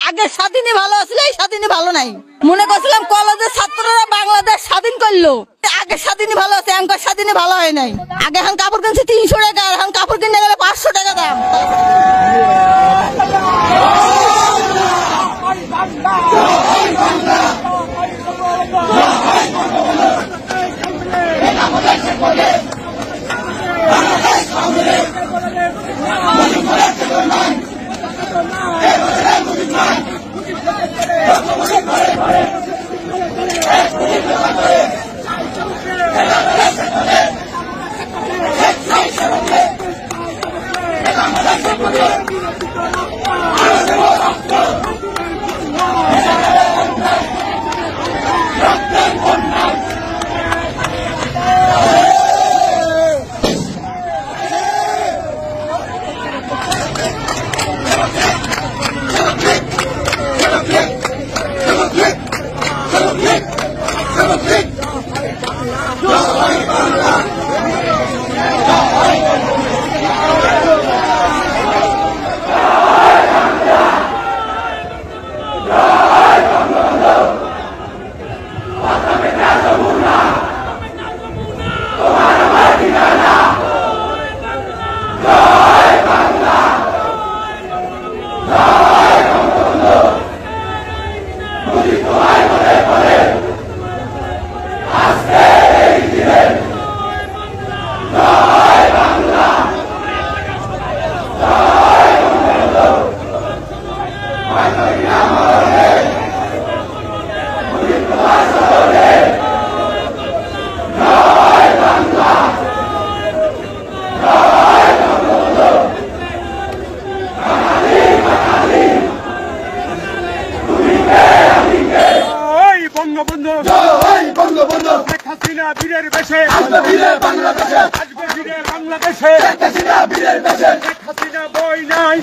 আগে স্বাধীনই ভালো আসলে এই স্বাধীনই ভালো নাই। মনে করছিলাম কলেজের ছাত্ররা বাংলাদেশ স্বাধীন করলো, আগে স্বাধীনই ভালো আছে, এখনকার স্বাধীনই ভালো হয় নাই। আগে এখন কাপড় কিনছে 300 টাকা, এখন কাপড় কিনতে গেলে 500 টাকা দাম। বীরের বেশে বাংলাদেশে আসবে, বীরের বাংলাদেশে বীরের বেশে হাসিনা বই নাই,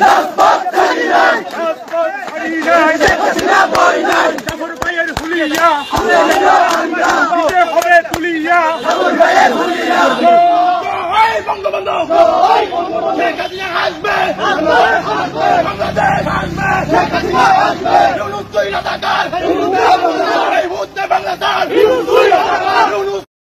বই নাই, জাফর ভাইয়ের হুলিয়া দিতে হবে তুলিয়া, বঙ্গবন্ধু শেখ হাসিনা আসবে, বাংলাদেশ আসবে, শেখ হাসিনা আসবে।